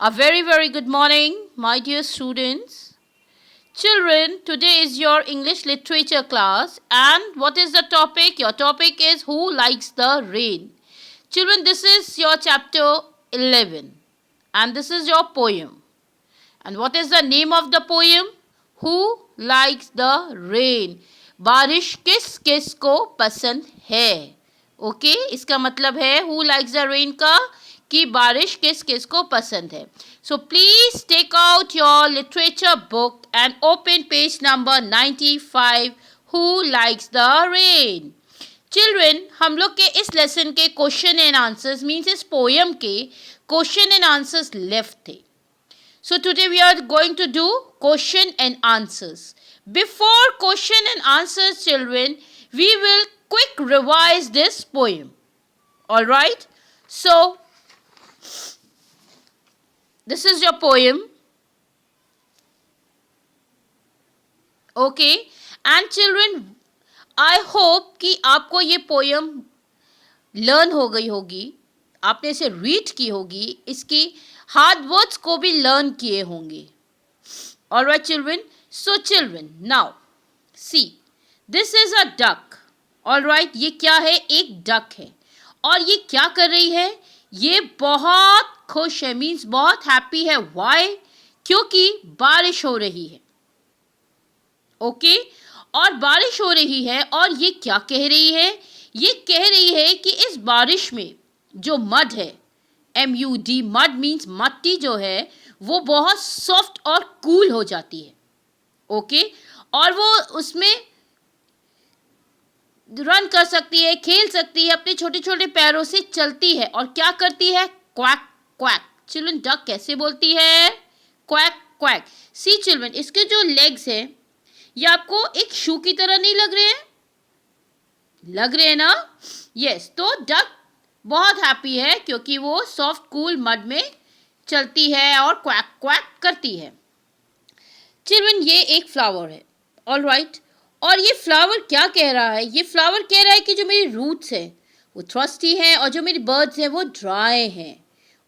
A very, very good morning, my dear students. Children, today is your English literature class, and what is the topic? Your topic is Who Likes the Rain? Children, this is your chapter 11, and this is your poem. And what is the name of the poem? Who likes the rain? बारिश किस किस को पसंद है? Okay, इसका मतलब है Who likes the rain का कि बारिश किस किस को पसंद है. So please take out your literature book and open page number 95. Who likes the rain? Children, हम लोग के इस लेसन के क्वेश्चन एंड आंसर्स मीन्स इस पोएम के क्वेश्चन एंड आंसर्स लेफ्ट थे. So today we are going to do question and answers. Before question and answers, children, we will quick revise this poem. Alright? So, this is your poem. Okay? And children, I hope कि आपको ये poem learn हो गई होगी, आपने इसे read की होगी, इसकी hard words को भी learn किए होंगे. Alright children? So children, now, see, this is a duck. Alright, ये क्या है? एक duck है. और ये क्या कर रही है? ये बहुत खुश है, मीन्स बहुत हैप्पी है. Why? क्योंकि बारिश हो रही है. ओके? और बारिश हो रही है और ये क्या कह रही है? ये कह रही है कि इस बारिश में जो मड है, MUD, मड मीन्स मट्टी जो है, वो बहुत सॉफ्ट और कूल हो जाती है. ओके? और वो उसमें रन कर सकती है, खेल सकती है, अपने छोटे छोटे पैरों से चलती है और क्या करती है? Quack quack. चिल्ड्रन, डक कैसे बोलती है? Quack quack. सी चिल्ड्रन, इसके जो लेग्स हैं ये आपको एक शू की तरह नहीं लग रहे हैं? लग रहे हैं ना? यस. तो डक बहुत हैप्पी है क्योंकि वो सॉफ्ट कूल मड में चलती है और क्वैक क्वैक करती है. चिल्ड्रन, ये एक फ्लावर है. ऑलराइट. और ये फ्लावर क्या कह रहा है? ये फ्लावर कह रहा है कि जो मेरी रूट्स है वो थ्रस्टी हैं और जो मेरी बर्ड्स हैं वो ड्राई हैं.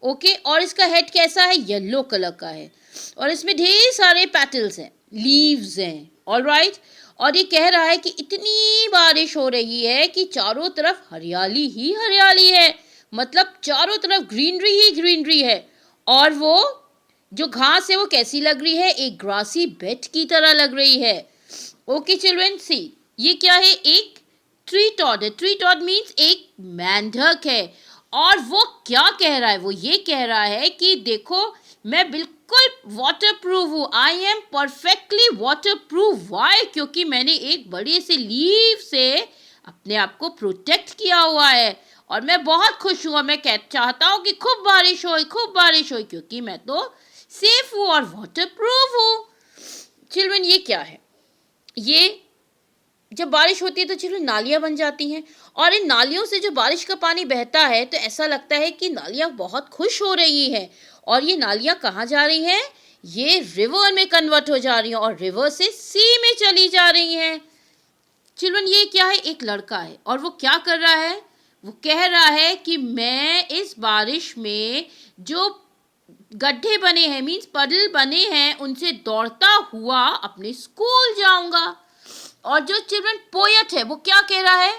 ओके? और इसका हेड कैसा है? येलो कलर का है और इसमें ढेर सारे पेटल्स हैं, लीव्स हैं. ऑलराइट. और ये कह रहा है कि इतनी बारिश हो रही है कि चारों तरफ हरियाली ही हरियाली है, मतलब चारों तरफ ग्रीनरी ही ग्रीनरी है. और वो जो घास है वो कैसी लग रही है? एक ग्रासी बेड की तरह लग रही है. ओके चिल्ड्रन, सी, ये क्या है? एक ट्री टॉड है. ट्री टॉड मीन्स एक मेंढक है. और वो क्या कह रहा है? वो ये कह रहा है कि देखो, मैं बिल्कुल वाटर प्रूफ हूँ. I am perfectly waterproof. Why? क्योंकि मैंने एक बड़े से लीव से अपने आप को प्रोटेक्ट किया हुआ है और मैं बहुत खुश हूँ और मैं चाहता हूँ कि खूब बारिश हो, खूब बारिश हो, क्योंकि मैं तो सेफ हूँ और वाटर प्रूफ हूँ. चिल्ड्रन, ये क्या है? ये जब बारिश होती है तो चिल्ड्रन नालियाँ बन जाती हैं और इन नालियों से जो बारिश का पानी बहता है तो ऐसा लगता है कि नालियाँ बहुत खुश हो रही हैं. और ये नालियाँ कहाँ जा रही हैं? ये रिवर में कन्वर्ट हो जा रही हैं और रिवर से सी में चली जा रही हैं. चिल्ड्रन, ये क्या है? एक लड़का है और वो क्या कर रहा है? वो कह रहा है कि मैं इस बारिश में जो गड्ढे बने हैं, मीन्स पडल बने हैं, उनसे दौड़ता हुआ अपने स्कूल जाऊंगा. और जो चिल्ड्रन पोएट है वो क्या कह रहा है?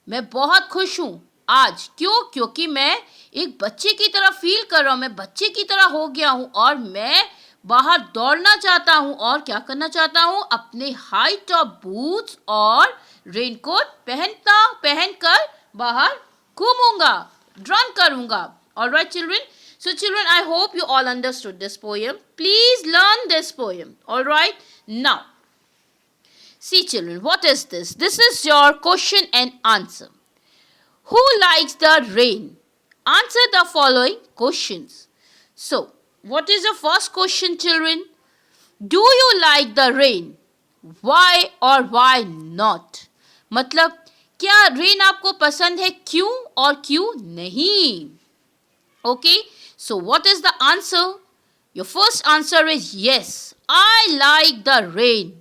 मैं बहुत खुश हूँ आज. क्यों? क्योंकि मैं एक बच्चे की तरह फील कर रहा हूँ, मैं बच्चे की तरह हो गया हूँ और मैं बाहर दौड़ना चाहता हूँ. और क्या करना चाहता हूँ? अपने हाई टॉप बूट्स और रेनकोट पहनकर बाहर घूमूंगा, रन करूंगा. Alright children. So children, I hope you all understood this poem. Please learn this poem. Alright? Now, see children, what is this? This is your question and answer. Who likes the rain? Answer the following questions. So, what is the first question children? Do you like the rain? Why or why not? मतलब क्या rain आपको पसंद है? क्यों और क्यों नहीं? Okay? So what is the answer? Your first answer is yes. I like the rain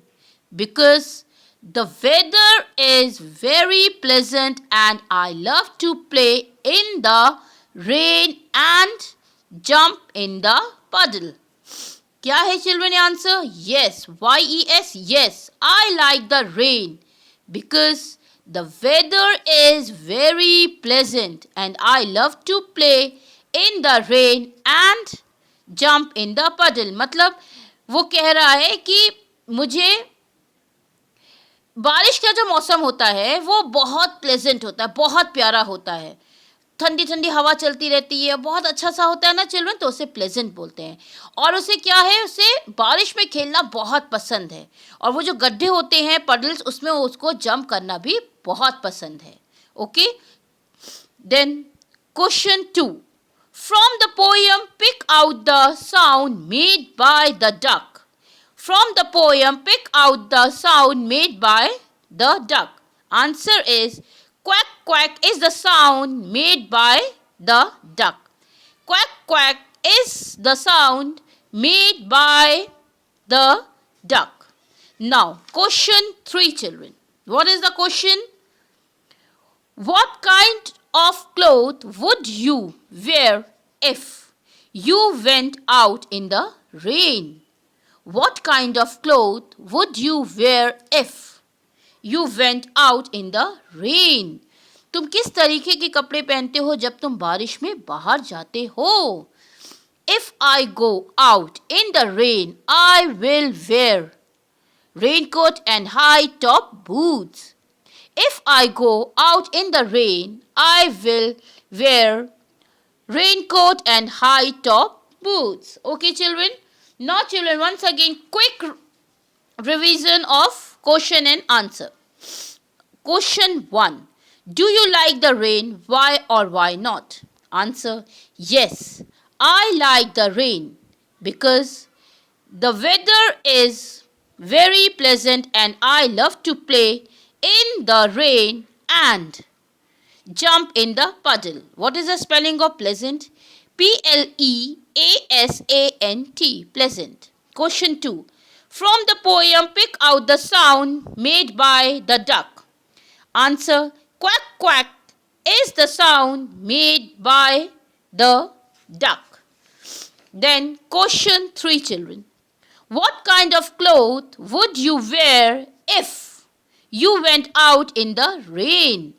because the weather is very pleasant and I love to play in the rain and jump in the puddle. क्या है children answer? Yes, YES, yes. I like the rain because the weather is very pleasant and I love to play in the rain and jump in the puddle. मतलब वो कह रहा है कि मुझे बारिश का जो मौसम होता है वो बहुत प्लेजेंट होता है, बहुत प्यारा होता है. ठंडी ठंडी हवा चलती रहती है, बहुत अच्छा सा होता है ना चिल्ड्रन, तो उसे प्लेजेंट बोलते हैं. और उसे क्या है, उसे बारिश में खेलना बहुत पसंद है. और वो जो गड्ढे होते हैं पडल्स, उसमें उसको जंप करना भी बहुत पसंद है. Okay, then question 2. From the poem pick out the sound made by the duck. From the poem, pick out the sound made by the duck. Answer is quack quack is the sound made by the duck. Quack quack is the sound made by the duck. Now, question 3 children. What is the question? What kind of cloth would you wear if you went out in the rain? What kind of cloth would you wear if you went out in the rain? तुम किस तरीके के कपड़े पहनते हो जब तुम बारिश में बाहर जाते हो? If I go out in the rain, I will wear raincoat and high top boots. If I go out in the rain, I will wear raincoat and high top boots. Okay, children? Now children, once again quick revision of question and answer. Question 1. Do you like the rain? Why or why not? Answer: yes, I like the rain because the weather is very pleasant and I love to play in the rain and jump in the puddle. What is the spelling of pleasant? PLEASANT, pleasant. Question 2. From the poem, pick out the sound made by the duck. Answer: quack quack is the sound made by the duck. Then question 3 children. What kind of cloth would you wear if you went out in the rain?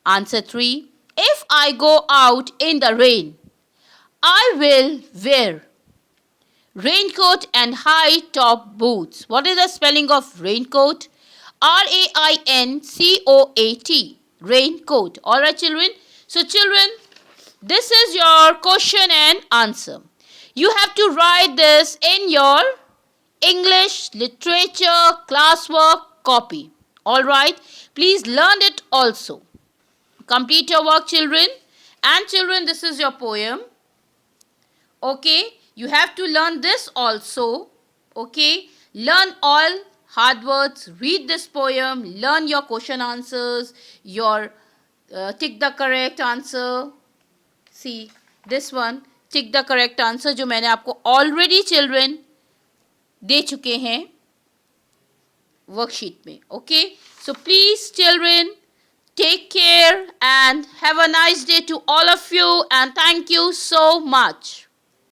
Answer 3. If I go out in the rain, I will wear raincoat and high top boots. What is the spelling of raincoat? RAINCOAT. Raincoat. Alright children. So children, this is your question and answer. You have to write this in your English literature classwork copy. Alright. Please learn it also. Complete your work children. And children, this is your poem. Okay, you have to learn this also. Okay, learn all hard words, read this poem, learn your question answers, your tick the correct answer. See this one, tick the correct answer, जो मैंने आपको already children दे चुके हैं worksheet में. Okay, so please children, take care and have a nice day to all of you and thank you so much.